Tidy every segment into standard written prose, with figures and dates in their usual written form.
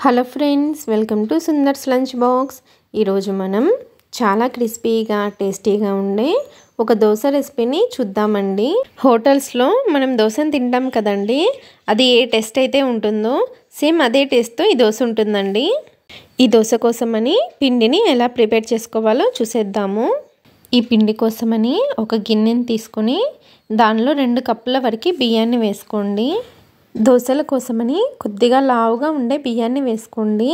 Hello friends, welcome to Sundar's lunch box. ఈరోజు మనం చాలా క్రిస్పీగా టేస్టీగా ఉండే ఒక దోశ రెసిపీని చూద్దామండి. హోటల్స్లో మనం దోశను తింటాం కదండి, అది ఏ టేస్ట్ అయితే ఉంటుందో సేమ్ అదే టేస్ట్తో ఈ దోశ ఉంటుందండి. ఈ దోశ కోసమని పిండిని ఎలా ప్రిపేర్ చేసుకోవాలో చూసేద్దాము. ఈ పిండి కోసమని ఒక గిన్నెని తీసుకొని దానిలో 2 కప్పుల వరకు బియ్యాన్ని వేసుకోండి. దోశల కోసమని కొద్దిగా లావుగా ఉండే బియ్యాన్ని వేసుకోండి.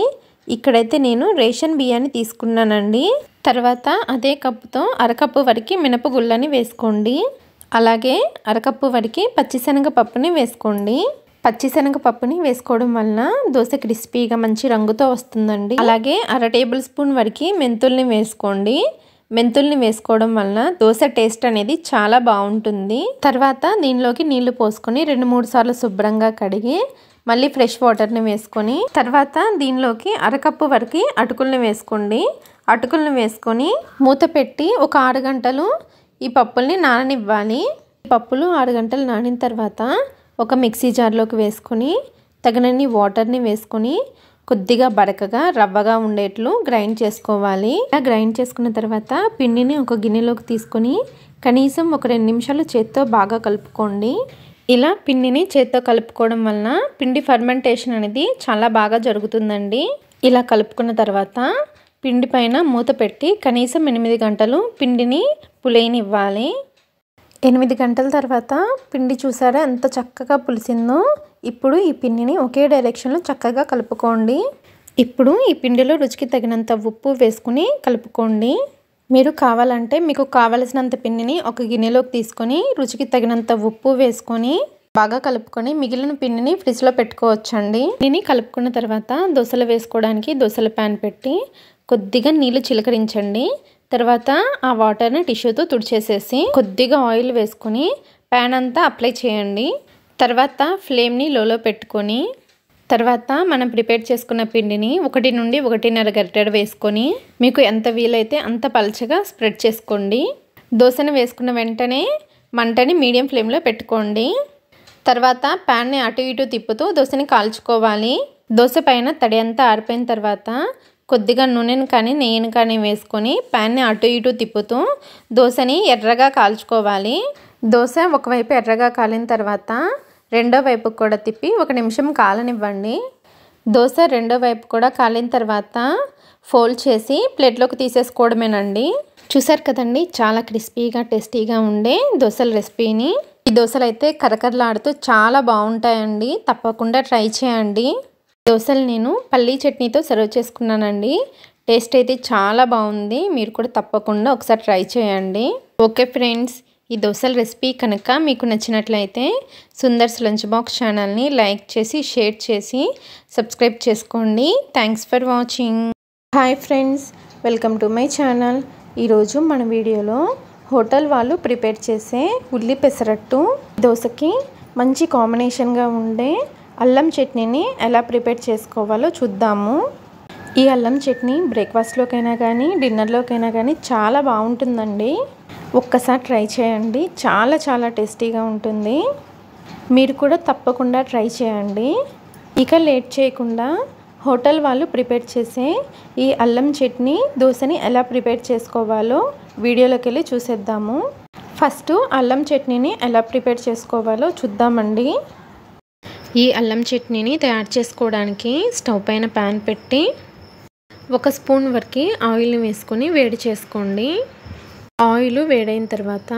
ఇక్కడైతే నేను రేషన్ బియ్యాన్ని తీసుకున్నానండి. తర్వాత అదే కప్పుతో అరకప్పు వరకు మినపగుళ్ళని వేసుకోండి. అలాగే అరకప్పు వరకు పచ్చిశనగపప్పుని వేసుకోండి. పచ్చిశనగపప్పుని వేసుకోవడం వలన దోశ క్రిస్పీగా మంచి రంగుతో వస్తుందండి. అలాగే 1/2 టేబుల్ స్పూన్ వరకు మెంతుల్ని వేసుకోండి. మెంతుల్ని వేసుకోవడం వలన దోశ టేస్ట్ అనేది చాలా బాగుంటుంది. తర్వాత దీనిలోకి నీళ్లు పోసుకొని 2-3 సార్లు శుభ్రంగా కడిగి మళ్ళీ ఫ్రెష్ వాటర్ని వేసుకొని తర్వాత దీనిలోకి అరకప్పు వరకు అటుకుల్ని వేసుకోండి. అటుకుల్ని వేసుకొని మూత పెట్టి ఒక 6 గంటలు ఈ పప్పుల్ని నాననివ్వాలి. పప్పులు 6 గంటలు నానిన తర్వాత ఒక మిక్సీ జార్లోకి వేసుకొని తగినన్ని వాటర్ని వేసుకొని కొద్దిగా బరకగా రవ్వగా ఉండేట్లు గ్రైండ్ చేసుకోవాలి. గ్రైండ్ చేసుకున్న తర్వాత పిండిని ఒక గిన్నెలోకి తీసుకొని కనీసం ఒక 2 నిమిషాలు చేత్తో బాగా కలుపుకోండి. ఇలా పిండిని చేత్తో కలుపుకోవడం వలన పిండి ఫర్మెంటేషన్ అనేది చాలా బాగా జరుగుతుందండి. ఇలా కలుపుకున్న తర్వాత పిండి పైన మూత పెట్టి కనీసం 8 గంటలు పిండిని పులియనివ్వాలి. 8 గంటల తర్వాత పిండి చూసారా ఎంత చక్కగా పులిసిందో. ఇప్పుడు ఈ పిండిని ఒకే డైరెక్షన్లో చక్కగా కలుపుకోండి. ఇప్పుడు ఈ పిండిలో రుచికి తగినంత ఉప్పు వేసుకుని కలుపుకోండి. మీరు కావాలంటే మీకు కావలసినంత పిండిని ఒక గిన్నెలోకి తీసుకొని రుచికి తగినంత ఉప్పు వేసుకొని బాగా కలుపుకొని మిగిలిన పిండిని ఫ్రిడ్జ్లో పెట్టుకోవచ్చండి. దీన్ని కలుపుకున్న తర్వాత దోశలు వేసుకోవడానికి దోశల ప్యాన్ పెట్టి కొద్దిగా నీళ్లు చిలకరించండి. తర్వాత ఆ వాటర్ని టిష్యూతో తుడిచేసేసి కొద్దిగా ఆయిల్ వేసుకొని ప్యాన్ అంతా అప్లై చేయండి. తర్వాత ఫ్లేమ్ని లోలో పెట్టుకొని తర్వాత మనం ప్రిపేర్ చేసుకున్న పిండిని 1 నుండి 1.5 గరిటెడు వేసుకొని మీకు ఎంత వీలైతే అంత పలచగా స్ప్రెడ్ చేసుకోండి. దోశను వేసుకున్న వెంటనే మంటని మీడియం ఫ్లేమ్లో పెట్టుకోండి. తర్వాత ప్యాన్ని అటు ఇటు తిప్పుతూ దోశని కాల్చుకోవాలి. దోశ పైన తడి అంతా ఆరిపోయిన తర్వాత కొద్దిగా నూనెను కానీ నెయ్యిని కానీ వేసుకొని ప్యాన్ని అటు ఇటు తిప్పుతూ దోశని ఎర్రగా కాల్చుకోవాలి. దోశ ఒకవైపు ఎర్రగా కాలిన తర్వాత రెండో వైపు కూడా తిప్పి 1 నిమిషం కాలనివ్వండి. దోశ రెండో వైపు కూడా కాలిన తర్వాత ఫోల్డ్ చేసి ప్లేట్లోకి తీసేసుకోవడమేనండి. చూసారు కదండి, చాలా క్రిస్పీగా టేస్టీగా ఉండే దోశల రెసిపీని. ఈ దోశలు అయితే కరకరలాడుతూ చాలా బాగుంటాయండి. తప్పకుండా ట్రై చేయండి. దోశలు నేను పల్లీ చట్నీతో సర్వ్ చేసుకున్నానండి. టేస్ట్ అయితే చాలా బాగుంది. మీరు కూడా తప్పకుండా ఒకసారి ట్రై చేయండి. ఓకే ఫ్రెండ్స్, ఈ దోశల రెసిపీ కనుక మీకు నచ్చినట్లయితే సుందర్స్ లంచ్ బాక్స్ ఛానల్ని లైక్ చేసి షేర్ చేసి సబ్స్క్రైబ్ చేసుకోండి. Thanks for watching. Hi friends, welcome to my channel. ఈరోజు మన వీడియోలో హోటల్ వాళ్ళు ప్రిపేర్ చేసే ఉల్లి పెసరట్టు దోశకి మంచి కాంబినేషన్గా ఉండే అల్లం చట్నీని ఎలా ప్రిపేర్ చేసుకోవాలో చూద్దాము. ఈ అల్లం చట్నీ బ్రేక్ఫాస్ట్లోకైనా కానీ డిన్నర్లోకైనా కానీ చాలా బాగుంటుందండి. ఒక్కసారి ట్రై చేయండి, చాలా చాలా టేస్టీగా ఉంటుంది. మీరు కూడా తప్పకుండా ట్రై చేయండి. ఇక లేట్ చేయకుండా హోటల్ వాళ్ళు ప్రిపేర్ చేసే ఈ అల్లం చట్నీ దోశని ఎలా ప్రిపేర్ చేసుకోవాలో వీడియోలోకి వెళ్ళి చూసేద్దాము. ఫస్ట్ అల్లం చట్నీని ఎలా ప్రిపేర్ చేసుకోవాలో చూద్దామండి. ఈ అల్లం చట్నీని తయారు చేసుకోవడానికి స్టవ్ పైన ప్యాన్ పెట్టి 1 స్పూన్ వరకు ఆయిల్ని వేసుకొని వేడి చేసుకోండి. ఆయిల్ వేడైన తర్వాత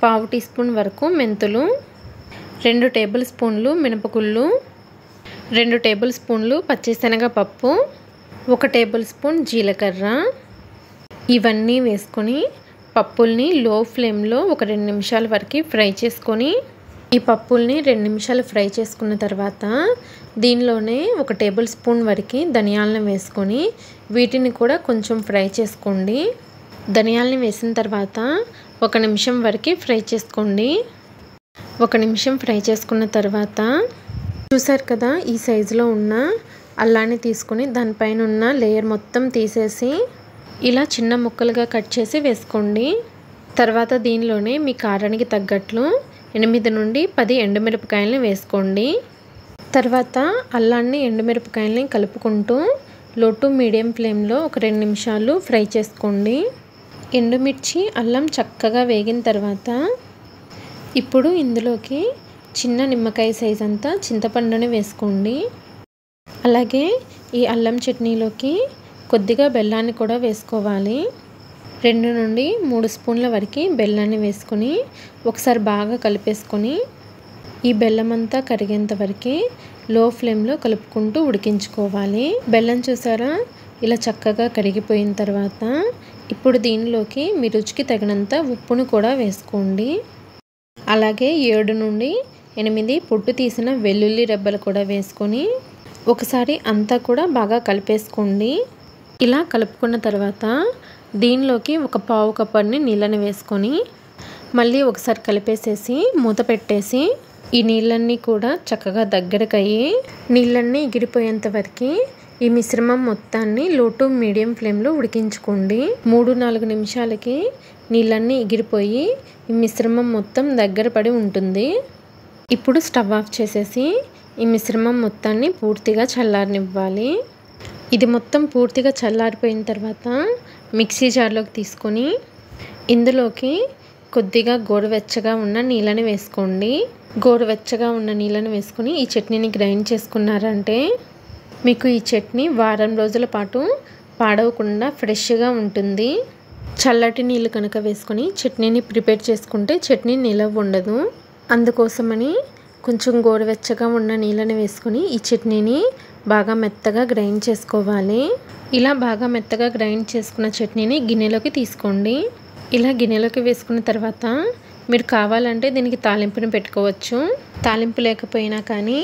1/2 టీ స్పూన్ వరకు మెంతులు, 2 టేబుల్ స్పూన్లు మినపగుళ్ళు, 2 టేబుల్ స్పూన్లు పచ్చిశనగపప్పు, 1 టేబుల్ స్పూన్ జీలకర్ర ఇవన్నీ వేసుకొని పప్పుల్ని లో ఫ్లేమ్లో ఒక 2 నిమిషాల వరకు ఫ్రై చేసుకొని ఈ పప్పుల్ని 2 నిమిషాలు ఫ్రై చేసుకున్న తర్వాత దీనిలోనే 1 టేబుల్ స్పూన్ వరకు ధనియాలను వేసుకొని వీటిని కూడా కొంచెం ఫ్రై చేసుకోండి. ధనియాలని వేసిన తర్వాత 1 నిమిషం వరకు ఫ్రై చేసుకోండి. 1 నిమిషం ఫ్రై చేసుకున్న తర్వాత చూసారు కదా, ఈ సైజులో ఉన్న అల్లాన్ని తీసుకొని దానిపైన ఉన్న లేయర్ మొత్తం తీసేసి ఇలా చిన్న ముక్కలుగా కట్ చేసి వేసుకోండి. తర్వాత దీనిలోనే మీ కారానికి తగ్గట్లు 8 నుండి 10 ఎండుమిరపకాయలను వేసుకోండి. తర్వాత అల్లాన్ని ఎండుమిరపకాయల్ని కలుపుకుంటూ లో టు మీడియం ఫ్లేమ్లో ఒక 2 నిమిషాలు ఫ్రై చేసుకోండి. ఎండుమిర్చి అల్లం చక్కగా వేగిన తర్వాత ఇప్పుడు ఇందులోకి చిన్న నిమ్మకాయ సైజ్ అంతా చింతపండుని వేసుకోండి. అలాగే ఈ అల్లం చట్నీలోకి కొద్దిగా బెల్లాన్ని కూడా వేసుకోవాలి. 2 నుండి 3 స్పూన్ల వరకు బెల్లాన్ని వేసుకొని ఒకసారి బాగా కలిపేసుకొని ఈ బెల్లం అంతా కరిగేంత వరకు లో ఫ్లేమ్లో కలుపుకుంటూ ఉడికించుకోవాలి. బెల్లం చూసారా ఇలా చక్కగా కరిగిపోయిన తర్వాత ఇప్పుడు దీనిలోకి మీ రుచికి తగినంత ఉప్పును కూడా వేసుకోండి. అలాగే 7 నుండి 8 పొట్టు తీసిన వెల్లుల్లి రెబ్బలు కూడా వేసుకొని ఒకసారి అంతా కూడా బాగా కలిపేసుకోండి. ఇలా కలుపుకున్న తర్వాత దీనిలోకి ఒక పావు కప్పు నీళ్ళని వేసుకొని మళ్ళీ ఒకసారి కలిపేసేసి మూత పెట్టేసి ఈ నీళ్ళన్నీ కూడా చక్కగా దగ్గరకయ్యి నీళ్ళన్నీ ఎగిరిపోయేంత వరకు ఈ మిశ్రమం మొత్తాన్ని లో టు మీడియం ఫ్లేమ్లో ఉడికించుకోండి. 3-4 నిమిషాలకి నీళ్ళన్నీ ఎగిరిపోయి ఈ మిశ్రమం మొత్తం దగ్గర పడి ఉంటుంది. ఇప్పుడు స్టవ్ ఆఫ్ చేసేసి ఈ మిశ్రమం మొత్తాన్ని పూర్తిగా చల్లారనివ్వాలి. ఇది మొత్తం పూర్తిగా చల్లారిపోయిన తర్వాత మిక్సీ జార్లోకి తీసుకొని ఇందులోకి కొద్దిగా గోరువెచ్చగా ఉన్న నీళ్ళని వేసుకోండి. గోరువెచ్చగా ఉన్న నీళ్ళని వేసుకొని ఈ చట్నీని గ్రైండ్ చేసుకున్నారంటే మీకు ఈ చట్నీ వారం రోజుల పాటు పాడవకుండా ఫ్రెష్గా ఉంటుంది. చల్లటి నీళ్ళు కనుక వేసుకొని చట్నీని ప్రిపేర్ చేసుకుంటే చట్నీ నిలవ ఉండదు. అందుకోసమని కొంచెం గోరువెచ్చగా ఉన్న నీళ్ళని వేసుకొని ఈ చట్నీని బాగా మెత్తగా గ్రైండ్ చేసుకోవాలి. ఇలా బాగా మెత్తగా గ్రైండ్ చేసుకున్న చట్నీని గిన్నెలోకి తీసుకోండి. ఇలా గిన్నెలోకి వేసుకున్న తర్వాత మీరు కావాలంటే దీనికి తాలింపుని పెట్టుకోవచ్చు. తాలింపు లేకపోయినా కానీ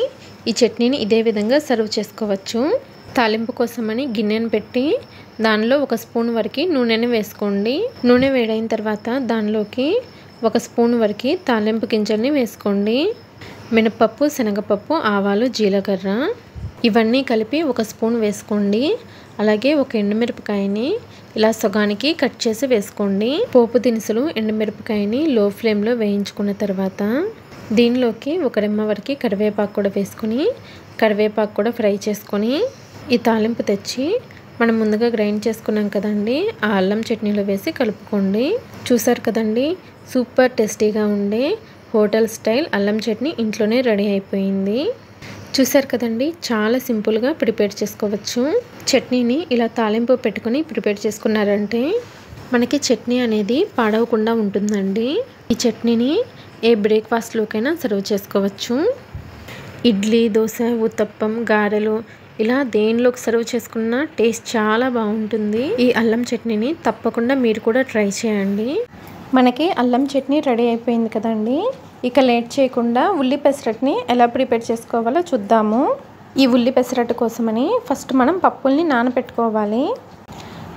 ఈ చట్నీని ఇదే విధంగా సర్వ్ చేసుకోవచ్చు. తాలింపు కోసమని గిన్నెను పెట్టి దానిలో 1 స్పూన్ వరకు నూనెని వేసుకోండి. నూనె వేడైన తర్వాత దానిలోకి 1 స్పూన్ వరకు తాలింపు గింజల్ని వేసుకోండి. మినపప్పు, శనగపప్పు, ఆవాలు, జీలకర్ర ఇవన్నీ కలిపి 1 స్పూన్ వేసుకోండి. అలాగే ఒక ఎండుమిరపకాయని ఇలా సగానికి కట్ చేసి వేసుకోండి. పోపు దినుసులు ఎండుమిరపకాయని లో ఫ్లేమ్లో వేయించుకున్న తర్వాత దీనిలోకి 1 రెమ్మ వరకు కరివేపాకు కూడా వేసుకొని కరివేపాకు కూడా ఫ్రై చేసుకొని ఈ తాలింపు తెచ్చి మనం ముందుగా గ్రైండ్ చేసుకున్నాం కదండి ఆ అల్లం చట్నీలో వేసి కలుపుకోండి. చూసారు కదండి సూపర్ టేస్టీగా ఉండే హోటల్ స్టైల్ అల్లం చట్నీ ఇంట్లోనే రెడీ అయిపోయింది. చూసారు కదండి చాలా సింపుల్గా ప్రిపేర్ చేసుకోవచ్చు. చట్నీని ఇలా తాలింపు పెట్టుకొని ప్రిపేర్ చేసుకున్నారంటే మనకి చట్నీ అనేది పాడవకుండా ఉంటుందండి. ఈ చట్నీని ఏ బ్రేక్ఫాస్ట్లోకైనా సర్వ్ చేసుకోవచ్చు. ఇడ్లీ, దోశ, ఉత్తప్పం, గారెలు ఇలా దేనిలోకి సర్వ్ చేసుకున్న టేస్ట్ చాలా బాగుంటుంది. ఈ అల్లం చట్నీని తప్పకుండా మీరు కూడా ట్రై చేయండి. మనకి అల్లం చట్నీ రెడీ అయిపోయింది కదండి. ఇక లేట్ చేయకుండా ఉల్లి పెసరట్టుని ఎలా ప్రిపేర్ చేసుకోవాలో చూద్దాము. ఈ ఉల్లి పెసరట్టు కోసమని ఫస్ట్ మనం పప్పుల్ని నానబెట్టుకోవాలి.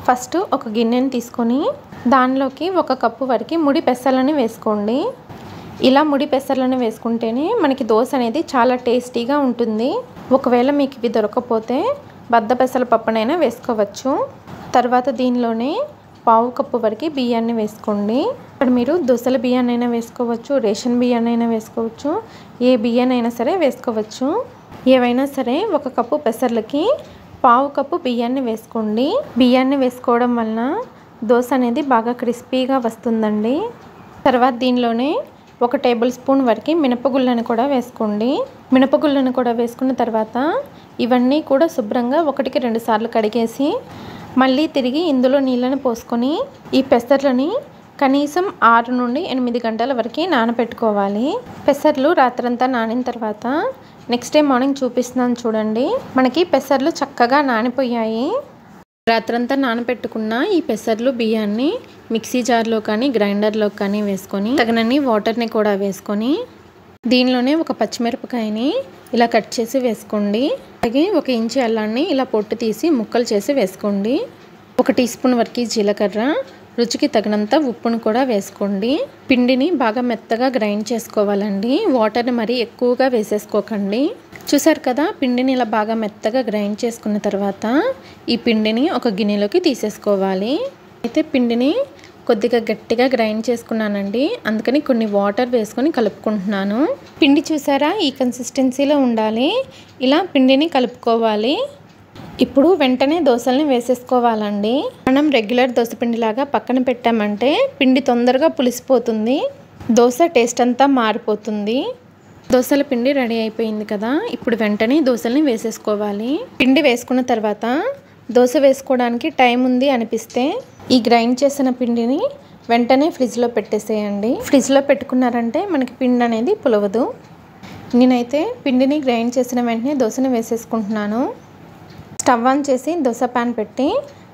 ఫస్ట్ ఒక గిన్నెని తీసుకొని దానిలోకి 1 కప్పు వరకు ముడి పెసర్లని వేసుకోండి. ఇలా ముడి పెసర్లను వేసుకుంటేనే మనకి దోశ అనేది చాలా టేస్టీగా ఉంటుంది. ఒకవేళ మీకు ఇవి దొరకకపోతే బద్ద పెసల పప్పునైనా వేసుకోవచ్చు. తర్వాత దీనిలోనే పావు కప్పు వరకు బియ్యాన్ని వేసుకోండి. ఇక్కడ మీరు దోసల బియ్యాన్నైనా వేసుకోవచ్చు, రేషన్ బియ్యాన్నైనా వేసుకోవచ్చు, ఏ బియ్యాన్నైనా సరే వేసుకోవచ్చు. ఏవైనా సరే 1 కప్పు పెసర్లకి పావు కప్పు బియ్యాన్ని వేసుకోండి. బియ్యాన్ని వేసుకోవడం వలన దోశ అనేది బాగా క్రిస్పీగా వస్తుందండి. తర్వాత దీనిలోనే 1 టేబుల్ స్పూన్ వరకు మినపగుళ్ళను కూడా వేసుకోండి. మినపగుళ్ళను కూడా వేసుకున్న తర్వాత ఇవన్నీ కూడా శుభ్రంగా 1-2 సార్లు కడిగేసి మళ్ళీ తిరిగి ఇందులో నీళ్ళని పోసుకొని ఈ పెసర్లని కనీసం 6 నుండి 8 గంటల వరకు నానబెట్టుకోవాలి. పెసర్లు రాత్రంతా నానిన తర్వాత నెక్స్ట్ డే మార్నింగ్ చూపిస్తున్నాను చూడండి. మనకి పెసర్లు చక్కగా నానిపోయాయి. రాత్రంతా నానబెట్టుకున్న ఈ పెసర్లు బియ్యాన్ని మిక్సీ జార్లో కానీ గ్రైండర్లో కానీ వేసుకొని తగినన్ని వాటర్ని కూడా వేసుకొని దీనిలోనే 1 పచ్చిమిరపకాయని ఇలా కట్ చేసి వేసుకోండి. అలాగే 1 ఇంచు అల్లాన్ని ఇలా పొట్టు తీసి ముక్కలు చేసి వేసుకోండి. 1 టీ స్పూన్ వరకు జీలకర్ర, రుచికి తగినంత ఉప్పును కూడా వేసుకోండి. పిండిని బాగా మెత్తగా గ్రైండ్ చేసుకోవాలండి. వాటర్ని మరీ ఎక్కువగా వేసేసుకోకండి. చూసారు కదా పిండిని ఇలా బాగా మెత్తగా గ్రైండ్ చేసుకున్న తర్వాత ఈ పిండిని ఒక గిన్నెలోకి తీసేసుకోవాలి. అయితే పిండిని కొద్దిగా గట్టిగా గ్రైండ్ చేసుకున్నానండి. అందుకని కొన్ని వాటర్ వేసుకొని కలుపుకుంటున్నాను. పిండి చూసారా, ఈ కన్సిస్టెన్సీలో ఉండాలి. ఇలా పిండిని కలుపుకోవాలి. ఇప్పుడు వెంటనే దోశల్ని వేసేసుకోవాలండి. మనం రెగ్యులర్ దోశ పిండిలాగా పక్కన పెట్టామంటే పిండి తొందరగా పులిసిపోతుంది, దోశ టేస్ట్ అంతా మారిపోతుంది. దోశల పిండి రెడీ అయిపోయింది కదా, ఇప్పుడు వెంటనే దోశల్ని వేసేసుకోవాలి. పిండి వేసుకున్న తర్వాత దోశ వేసుకోవడానికి టైం ఉంది అనిపిస్తే ఈ గ్రైండ్ చేసిన పిండిని వెంటనే ఫ్రిడ్జ్లో పెట్టేసేయండి. ఫ్రిడ్జ్లో పెట్టుకున్నారంటే మనకి పిండి అనేది పులవదు. నేనైతే పిండిని గ్రైండ్ చేసిన వెంటనే దోశని వేసేసుకుంటున్నాను. స్టవ్ ఆన్ చేసి దోశ ప్యాన్ పెట్టి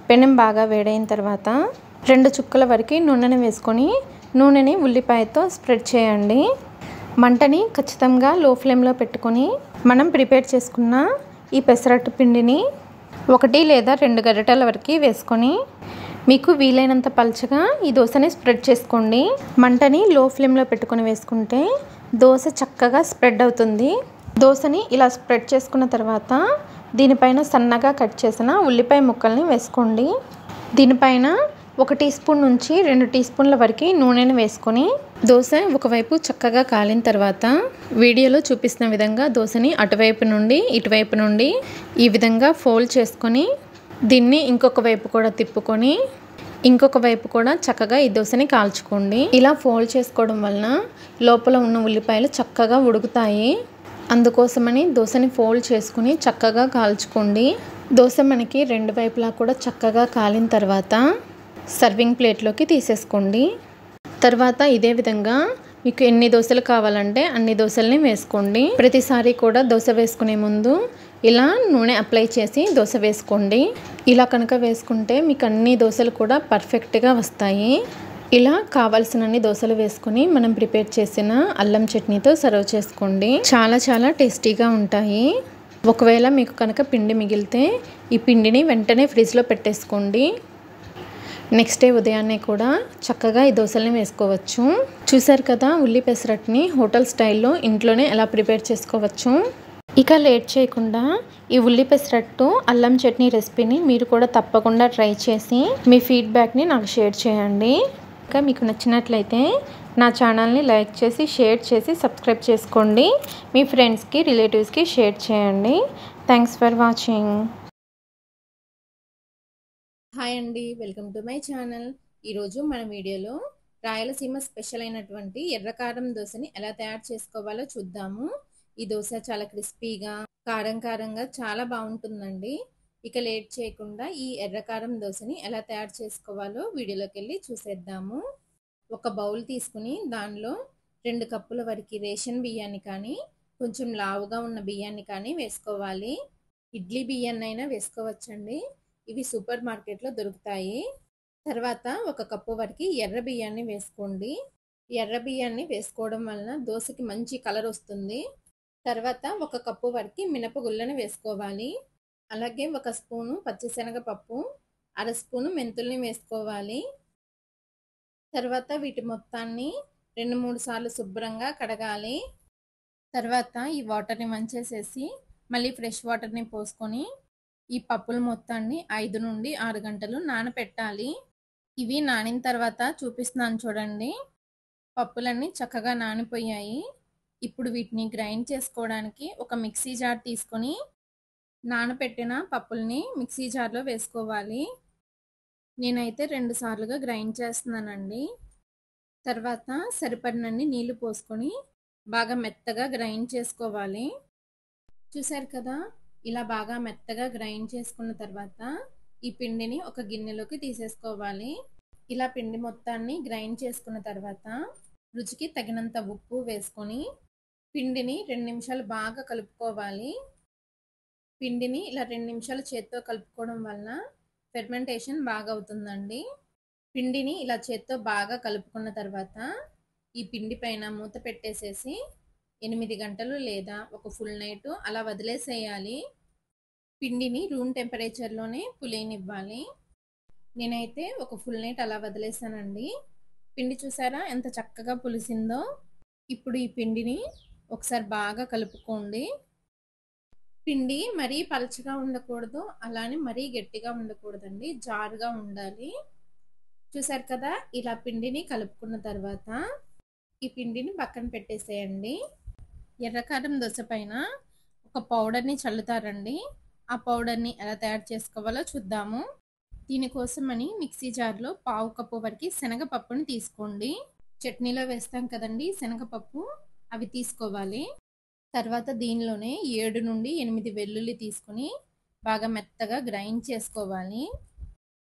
పెనం బాగా వేడైన తర్వాత 2 చుక్కల వరకు నూనెని వేసుకొని నూనెని ఉల్లిపాయతో స్ప్రెడ్ చేయండి. మంటని ఖచ్చితంగా లో ఫ్లేమ్లో పెట్టుకొని మనం ప్రిపేర్ చేసుకున్న ఈ పెసరట్టు పిండిని 1 లేదా 2 గరిటెల వరకు వేసుకొని మీకు వీలైనంత పల్చగా ఈ దోశని స్ప్రెడ్ చేసుకోండి. మంటని లో ఫ్లేమ్లో పెట్టుకొని వేసుకుంటే దోశ చక్కగా స్ప్రెడ్ అవుతుంది. దోశని ఇలా స్ప్రెడ్ చేసుకున్న తర్వాత దీనిపైన సన్నగా కట్ చేసిన ఉల్లిపాయ ముక్కల్ని వేసుకోండి. దీనిపైన 1 టీ స్పూన్ నుంచి 2 టీ స్పూన్ల వరకు నూనెని వేసుకొని దోశ ఒకవైపు చక్కగా కాలిన తర్వాత వీడియోలో చూపిస్తున్న విధంగా దోశని అటువైపు నుండి ఇటువైపు నుండి ఈ విధంగా ఫోల్డ్ చేసుకొని దీన్ని ఇంకొక వైపు కూడా తిప్పుకొని ఇంకొక వైపు కూడా చక్కగా ఈ దోశని కాల్చుకోండి. ఇలా ఫోల్డ్ చేసుకోవడం వలన లోపల ఉన్న ఉల్లిపాయలు చక్కగా ఉడుకుతాయి. అందుకోసమని దోశని ఫోల్డ్ చేసుకుని చక్కగా కాల్చుకోండి. దోశ మనకి 2 వైపులా కూడా చక్కగా కాలిన తర్వాత సర్వింగ్ ప్లేట్లోకి తీసేసుకోండి. తర్వాత ఇదే విధంగా మీకు ఎన్ని దోశలు కావాలంటే అన్ని దోశల్ని వేసుకోండి. ప్రతిసారి కూడా దోశ వేసుకునే ముందు ఇలా నూనె అప్లై చేసి దోశ వేసుకోండి. ఇలా కనుక వేసుకుంటే మీకు అన్ని దోశలు కూడా పర్ఫెక్ట్గా వస్తాయి. ఇలా కావాల్సినన్ని దోశలు వేసుకొని మనం ప్రిపేర్ చేసిన అల్లం చట్నీతో సర్వ్ చేసుకోండి. చాలా చాలా టేస్టీగా ఉంటాయి. ఒకవేళ మీకు కనుక పిండి మిగిలితే ఈ పిండిని వెంటనే ఫ్రిడ్జ్లో పెట్టేసుకోండి. నెక్స్ట్ డే ఉదయాన్నే కూడా చక్కగా ఈ దోశల్ని వేసుకోవచ్చు. చూసారు కదా, ఉల్లి పెసరట్టుని హోటల్ స్టైల్లో ఇంట్లోనే ఎలా ప్రిపేర్ చేసుకోవచ్చు. ఇక లేట్ చేయకుండా ఈ ఉల్లి పెసరట్టు అల్లం చట్నీ రెసిపీని మీరు కూడా తప్పకుండా ట్రై చేసి మీ ఫీడ్బ్యాక్ని నాకు షేర్ చేయండి. ఇంకా మీకు నచ్చినట్లయితే నా ఛానల్ని లైక్ చేసి షేర్ చేసి సబ్స్క్రైబ్ చేసుకోండి. మీ ఫ్రెండ్స్కి రిలేటివ్స్కి షేర్ చేయండి. Thanks for watching. హాయ్ అండి, వెల్కమ్ టు మై ఛానల్. ఈరోజు మన వీడియోలో రాయలసీమ స్పెషల్ అయినటువంటి ఎర్రకారం దోశని ఎలా తయారు చేసుకోవాలో చూద్దాము. ఈ దోశ చాలా క్రిస్పీగా కారంగా చాలా బాగుంటుందండి. ఇక లేట్ చేయకుండా ఈ ఎర్రకారం దోశని ఎలా తయారు చేసుకోవాలో వీడియోలోకి వెళ్ళి చూసేద్దాము. ఒక బౌల్ తీసుకుని దానిలో 2 కప్పుల వరకు రేషన్ బియ్యాన్ని కానీ కొంచెం లావుగా ఉన్న బియ్యాన్ని కానీ వేసుకోవాలి. ఇడ్లీ బియ్యాన్ని అయినా వేసుకోవచ్చండి, ఇవి సూపర్ మార్కెట్లో దొరుకుతాయి. తర్వాత 1 కప్పు వరకు ఎర్ర బియ్యాన్ని వేసుకోండి. ఎర్ర బియ్యాన్ని వేసుకోవడం వలన దోశకి మంచి కలర్ వస్తుంది. తర్వాత 1 కప్పు వరకు మినపగుళ్ళని వేసుకోవాలి. అలాగే 1 స్పూను పచ్చిశనగపప్పు, 1/2 స్పూను మెంతుల్ని వేసుకోవాలి. తర్వాత వీటి మొత్తాన్ని 2-3 సార్లు శుభ్రంగా కడగాలి. తర్వాత ఈ వాటర్ని వంచేసేసి మళ్ళీ ఫ్రెష్ వాటర్ని పోసుకొని ఈ పప్పుల మొత్తాన్ని 5 నుండి 6 గంటలు నానపెట్టాలి. ఇవి నానిన తర్వాత చూపిస్తున్నాను చూడండి, పప్పులన్నీ చక్కగా నానిపోయాయి. ఇప్పుడు వీటిని గ్రైండ్ చేసుకోవడానికి ఒక మిక్సీ జార్ తీసుకొని నానపెట్టిన పప్పుల్ని మిక్సీ జార్లో వేసుకోవాలి. నేనైతే 2 సార్లుగా గ్రైండ్ చేస్తున్నానండి. తర్వాత సరిపడినన్ని నీళ్లు పోసుకొని బాగా మెత్తగా గ్రైండ్ చేసుకోవాలి. చూసారు కదా, ఇలా బాగా మెత్తగా గ్రైండ్ చేసుకున్న తర్వాత ఈ పిండిని ఒక గిన్నెలోకి తీసేసుకోవాలి. ఇలా పిండి మొత్తాన్ని గ్రైండ్ చేసుకున్న తర్వాత రుచికి తగినంత ఉప్పు వేసుకొని పిండిని 2 నిమిషాలు బాగా కలుపుకోవాలి. పిండిని ఇలా 2 నిమిషాలు చేత్తో కలుపుకోవడం వలన ఫెర్మెంటేషన్ బాగా అవుతుందండి. పిండిని ఇలా చేత్తో బాగా కలుపుకున్న తర్వాత ఈ పిండి పైన మూత పెట్టేసేసి 8 గంటలు లేదా ఒక ఫుల్ నైట్ అలా వదిలేసేయాలి. పిండిని రూమ్ టెంపరేచర్లోనే పులియనివ్వాలి. నేనైతే ఒక ఫుల్ నైట్ అలా వదిలేసానండి. పిండి చూసారా ఎంత చక్కగా పులిసిందో. ఇప్పుడు ఈ పిండిని ఒకసారి బాగా కలుపుకోండి. పిండి మరీ పలచగా ఉండకూడదు, అలానే మరీ గట్టిగా ఉండకూడదండి, జారుగా ఉండాలి. చూసారు కదా, ఇలా పిండిని కలుపుకున్న తర్వాత ఈ పిండిని పక్కన పెట్టేసేయండి. ఎర్రకారం దోశ పైన ఒక పౌడర్ని చల్లుతారండి. ఆ పౌడర్ని ఎలా తయారు చేసుకోవాలో చూద్దాము. దీనికోసమని మిక్సీ జార్లో 1/2 కప్పు వరకు శనగపప్పుని తీసుకోండి. చట్నీలో వేస్తాం కదండి శనగపప్పు, అవి తీసుకోవాలి. తర్వాత దీనిలోనే 7 నుండి 8 వెల్లుల్లి తీసుకుని బాగా మెత్తగా గ్రైండ్ చేసుకోవాలి.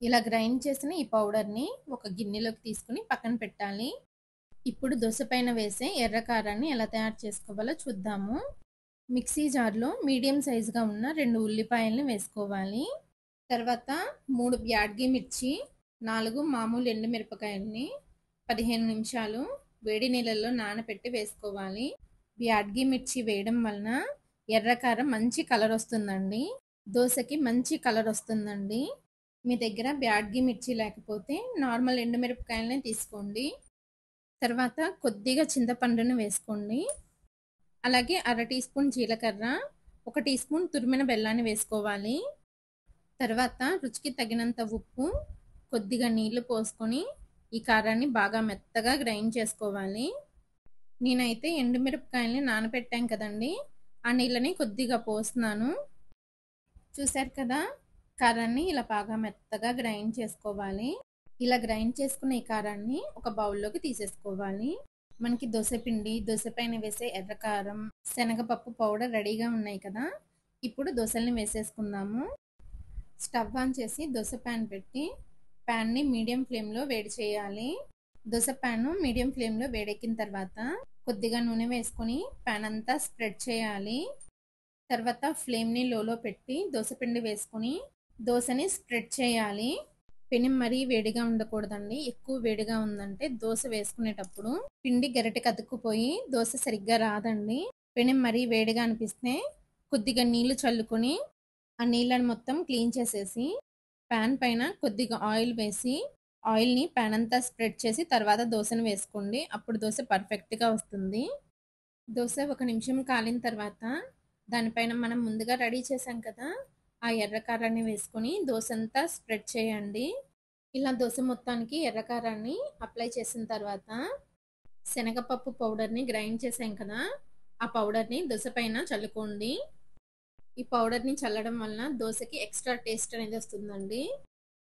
ఇలా గ్రైండ్ చేసిన ఈ పౌడర్ని ఒక గిన్నెలోకి తీసుకుని పక్కన పెట్టాలి. ఇప్పుడు దోశ పైన వేసే ఎర్రకారాన్ని ఎలా తయారు చేసుకోవాలో చూద్దాము. మిక్సీ జార్లో మీడియం సైజుగా ఉన్న 2 ఉల్లిపాయలను వేసుకోవాలి. తర్వాత 3 బ్యాడ్గి మిర్చి, 4 మామూలు ఎండుమిరపకాయలని 15 నిమిషాలు వేడి నీళ్ళల్లో నానబెట్టి వేసుకోవాలి. బ్యాడ్గి మిర్చి వేయడం వలన ఎర్రకారం మంచి కలర్ వస్తుందండి. దోశకి మంచి కలర్ వస్తుందండి. మీ దగ్గర బ్యాడ్గి మిర్చి లేకపోతే నార్మల్ ఎండుమిరపకాయలనే తీసుకోండి. తర్వాత కొద్దిగా చింతపండును వేసుకోండి. అలాగే 1/2 టీ స్పూన్ జీలకర్ర, 1 టీ స్పూన్ తురిమిన బెల్లాన్ని వేసుకోవాలి. తర్వాత రుచికి తగినంత ఉప్పు, కొద్దిగా నీళ్లు పోసుకొని ఈ కారాన్ని బాగా మెత్తగా గ్రైండ్ చేసుకోవాలి. నేనైతే ఎండుమిరపకాయల్ని నానబెట్టాం కదండి, ఆ నీళ్ళని కొద్దిగా పోస్తున్నాను. చూసారు కదా, కారాన్ని ఇలా బాగా మెత్తగా గ్రైండ్ చేసుకోవాలి. ఇలా గ్రైండ్ చేసుకున్న ఈ కారాన్ని ఒక బౌల్లోకి తీసేసుకోవాలి. మనకి దోశపిండి, దోశ పైన వేసే ఎర్రకారం, శనగపప్పు పౌడర్ రెడీగా ఉన్నాయి కదా. ఇప్పుడు దోశల్ని వేసేసుకుందాము. స్టవ్ ఆన్ చేసి దోశ ప్యాన్ పెట్టి ప్యాన్ని మీడియం ఫ్లేమ్లో వేడి చేయాలి. దోశ ప్యాన్ మీడియం ఫ్లేమ్లో వేడెక్కిన తర్వాత కొద్దిగా నూనె వేసుకొని ప్యాన్ అంతా స్ప్రెడ్ చేయాలి. తర్వాత ఫ్లేమ్ని లోలో పెట్టి దోశపిండి వేసుకొని దోశని స్ప్రెడ్ చేయాలి. పెనం మరీ వేడిగా ఉండకూడదండి. ఎక్కువ వేడిగా ఉందంటే దోశ వేసుకునేటప్పుడు పిండి గరిటెకి అతుక్కుపోయి దోశ సరిగ్గా రాదండి. పెనం మరీ వేడిగా అనిపిస్తే కొద్దిగా నీళ్లు చల్లుకొని ఆ నీళ్ళని మొత్తం క్లీన్ చేసేసి ప్యాన్ పైన కొద్దిగా ఆయిల్ వేసి ఆయిల్ని ప్యాన్ అంతా స్ప్రెడ్ చేసి తర్వాత దోశను వేసుకోండి. అప్పుడు దోశ పర్ఫెక్ట్గా వస్తుంది. దోశ 1 నిమిషం కాలిన తర్వాత దానిపైన మనం ముందుగా రెడీ చేసాం కదా, ఆ ఎర్రకారాన్ని వేసుకొని దోశ అంతా స్ప్రెడ్ చేయండి. ఇలా దోశ మొత్తానికి ఎర్రకారాన్ని అప్లై చేసిన తర్వాత శనగపప్పు పౌడర్ని గ్రైండ్ చేసాం కదా, ఆ పౌడర్ని దోశ పైన చల్లుకోండి. ఈ పౌడర్ని చల్లడం వలన దోశకి ఎక్స్ట్రా టేస్ట్ అనేది వస్తుందండి.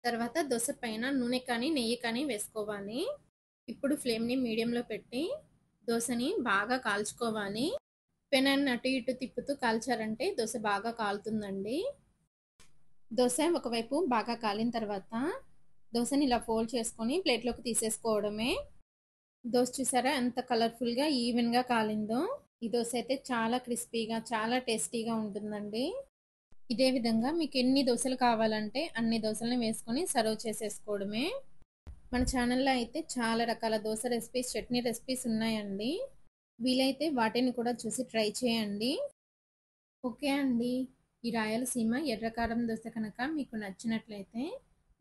తర్వాత దోశ పైన నూనె కానీ నెయ్యి కానీ వేసుకోవాలి. ఇప్పుడు ఫ్లేమ్ని మీడియంలో పెట్టి దోశని బాగా కాల్చుకోవాలి. పెనాన్ని అటు ఇటు తిప్పుతూ కాల్చారంటే దోశ బాగా కాలుతుందండి. దోశ ఒకవైపు బాగా కాలిన తర్వాత దోశని ఇలా ఫోల్డ్ చేసుకొని ప్లేట్లోకి తీసేసుకోవడమే. దోశ చూసారా ఎంత కలర్ఫుల్గా ఈవెన్గా కాలిందో. ఈ దోశ అయితే చాలా క్రిస్పీగా చాలా టేస్టీగా ఉంటుందండి. ఇదే విధంగా మీకు ఎన్ని దోశలు కావాలంటే అన్ని దోశలను వేసుకొని సర్వ్ చేసేసుకోవడమే. మన ఛానల్లో అయితే చాలా రకాల దోశ రెసిపీస్, చట్నీ రెసిపీస్ ఉన్నాయండి. వీలైతే వాటిని కూడా చూసి ట్రై చేయండి. ఓకే అండి, ఈ రాయలసీమ ఎర్రకారం దోశ కనుక మీకు నచ్చినట్లయితే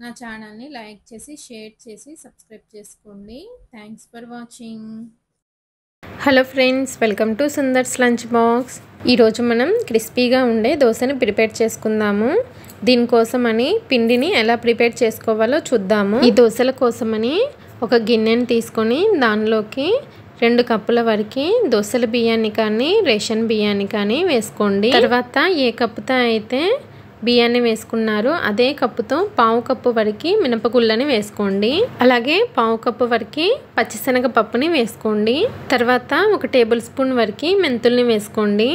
నా ఛానల్ని లైక్ చేసి, షేర్ చేసి, సబ్స్క్రైబ్ చేసుకోండి. Thanks for watching. Hello friends, welcome to Sundar's lunch box. ఈరోజు మనం క్రిస్పీగా ఉండే దోశని ప్రిపేర్ చేసుకుందాము. దీనికోసమని పిండిని ఎలా ప్రిపేర్ చేసుకోవాలో చూద్దాము. ఈ దోశల కోసమని ఒక గిన్నెని తీసుకొని దానిలోకి 2 కప్పుల వరకు దోశల బియ్యాన్ని కానీ రేషన్ బియ్యాన్ని కానీ వేసుకోండి. తర్వాత ఏ కప్పుతో అయితే బియ్యాన్ని వేసుకున్నారు అదే కప్పుతో 1/2 కప్పు వరకు మినపగుళ్ళని వేసుకోండి. అలాగే 1/2 కప్పు వరకు పచ్చిశనగపప్పుని వేసుకోండి. తర్వాత 1 టేబుల్ స్పూన్ వరకు మెంతుల్ని వేసుకోండి.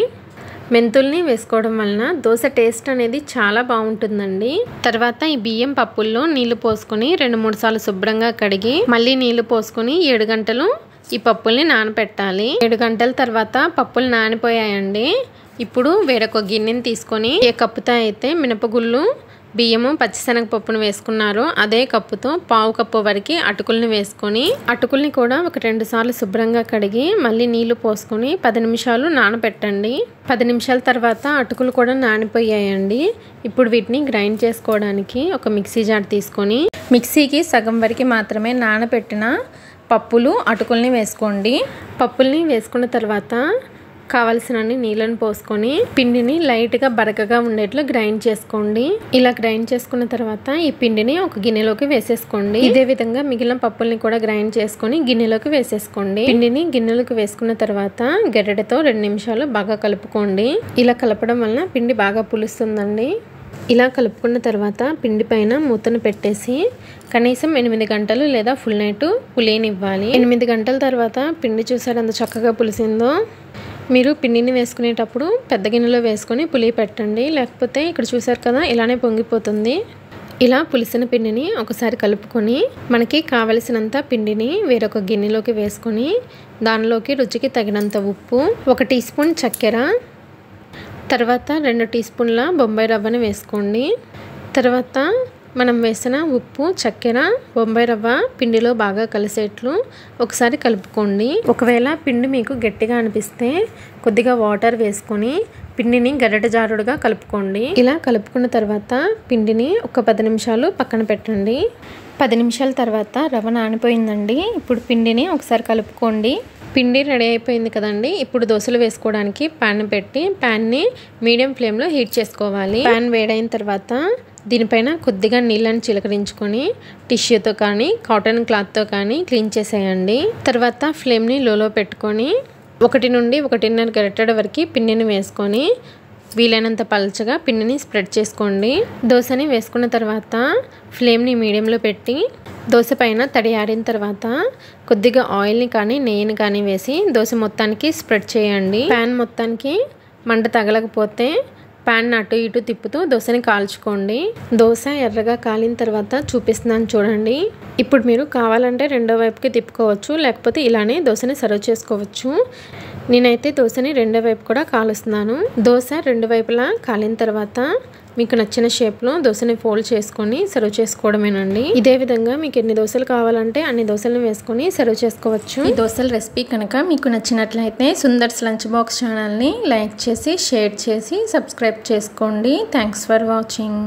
మెంతుల్ని వేసుకోవడం వలన దోశ టేస్ట్ అనేది చాలా బాగుంటుందండి. తర్వాత ఈ బియ్యం పప్పుల్లో నీళ్లు పోసుకొని 2-3 సార్లు శుభ్రంగా కడిగి మళ్ళీ నీళ్లు పోసుకొని 7 గంటలు ఈ పప్పుల్ని నానపెట్టాలి. 7 గంటల తర్వాత పప్పులు నానిపోయాయండి. ఇప్పుడు వేరొక గిన్నెని తీసుకొని ఏ కప్పుతో అయితే మినపగుళ్ళు, బియ్యము, పచ్చిశనగపప్పును వేసుకున్నారో అదే కప్పుతో 1/2 కప్పు వరకు అటుకుల్ని వేసుకొని అటుకుల్ని కూడా 1-2 సార్లు శుభ్రంగా కడిగి మళ్ళీ నీళ్లు పోసుకొని 10 నిమిషాలు నానబెట్టండి. 10 నిమిషాల తర్వాత అటుకులు కూడా నానిపోయాయండి. ఇప్పుడు వీటిని గ్రైండ్ చేసుకోవడానికి ఒక మిక్సీ జార్ తీసుకొని మిక్సీకి సగం వరకు మాత్రమే నానబెట్టిన పప్పులు, అటుకుల్ని వేసుకోండి. పప్పుల్ని వేసుకున్న తర్వాత కావాల్సినన్ని నీళ్ళని పోసుకొని పిండిని లైట్గా బరకగా ఉండేట్లు గ్రైండ్ చేసుకోండి. ఇలా గ్రైండ్ చేసుకున్న తర్వాత ఈ పిండిని ఒక గిన్నెలోకి వేసేసుకోండి. ఇదే విధంగా మిగిలిన పప్పుల్ని కూడా గ్రైండ్ చేసుకొని గిన్నెలోకి వేసేసుకోండి. పిండిని గిన్నెలోకి వేసుకున్న తర్వాత గరిటెతో 2 నిమిషాలు బాగా కలుపుకోండి. ఇలా కలపడం వలన పిండి బాగా పులుస్తుందండి. ఇలా కలుపుకున్న తర్వాత పిండి పైన మూతను పెట్టేసి కనీసం 8 గంటలు లేదా ఫుల్ నైట్ పులియనివ్వాలి. 8 గంటల తర్వాత పిండి చూసారు ఎంత చక్కగా పులిసిందో. మీరు పిండిని వేసుకునేటప్పుడు పెద్ద గిన్నెలో వేసుకొని పులి పెట్టండి, లేకపోతే ఇక్కడ చూసారు కదా ఇలానే పొంగిపోతుంది. ఇలా పులిసిన పిండిని ఒకసారి కలుపుకొని మనకి కావలసినంత పిండిని వేరొక గిన్నెలోకి వేసుకొని దానిలోకి రుచికి తగినంత ఉప్పు, 1 టీ స్పూన్ చక్కెర, తర్వాత 2 టీ స్పూన్ల బొంబాయి రవ్వని వేసుకోండి. తర్వాత మనం వేసిన ఉప్పు, చక్కెర, బొంబాయి రవ్వ పిండిలో బాగా కలిసేట్లు ఒకసారి కలుపుకోండి. ఒకవేళ పిండి మీకు గట్టిగా అనిపిస్తే కొద్దిగా వాటర్ వేసుకొని పిండిని గరిటె జారుడుగా కలుపుకోండి. ఇలా కలుపుకున్న తర్వాత పిండిని ఒక 10 నిమిషాలు పక్కన పెట్టండి. 10 నిమిషాల తర్వాత రవ్వ నానిపోయిందండి. ఇప్పుడు పిండిని ఒకసారి కలుపుకోండి. పిండి రెడీ అయిపోయింది కదండి. ఇప్పుడు దోశలు వేసుకోవడానికి ప్యాన్ పెట్టి ప్యాన్ని మీడియం ఫ్లేమ్లో హీట్ చేసుకోవాలి. ప్యాన్ వేడైన తర్వాత దీనిపైన కొద్దిగా నీళ్ళని చిలకరించుకొని టిష్యూతో కానీ కాటన్ క్లాత్తో కానీ క్లీన్ చేసేయండి. తర్వాత ఫ్లేమ్ని లోలో పెట్టుకొని 1 నుండి 1.5 గరిటెల వరకు పిండిని వేసుకొని వీలైనంత పల్చగా పిండిని స్ప్రెడ్ చేసుకోండి. దోశని వేసుకున్న తర్వాత ఫ్లేమ్ని మీడియంలో పెట్టి దోశ పైన తడి ఆరిన తర్వాత కొద్దిగా ఆయిల్ని కానీ నెయ్యిని కానీ వేసి దోశ మొత్తానికి స్ప్రెడ్ చేయండి. ప్యాన్ మొత్తానికి మంట తగలకపోతే ప్యాన్ అటు ఇటు తిప్పుతూ దోశని కాల్చుకోండి. దోశ ఎర్రగా కాలిన తర్వాత చూపిస్తున్నాను చూడండి. ఇప్పుడు మీరు కావాలంటే రెండో వైపుకి తిప్పుకోవచ్చు, లేకపోతే ఇలానే దోశని సర్వ్ చేసుకోవచ్చు. నేనైతే దోశని రెండో వైపు కూడా కాలుస్తున్నాను. దోశ 2 వైపులా కాలిన తర్వాత మీకు నచ్చిన షేప్లో దోశని ఫోల్డ్ చేసుకొని సర్వ్ చేసుకోవడమేనండి. ఇదే విధంగా మీకు ఎన్ని దోశలు కావాలంటే అన్ని దోశలను వేసుకొని సర్వ్ చేసుకోవచ్చు. ఈ దోశల రెసిపీ కనుక మీకు నచ్చినట్లయితే సుందర్స్ లంచ్ బాక్స్ ఛానల్ని లైక్ చేసి, షేర్ చేసి, సబ్స్క్రైబ్ చేసుకోండి. Thanks for watching.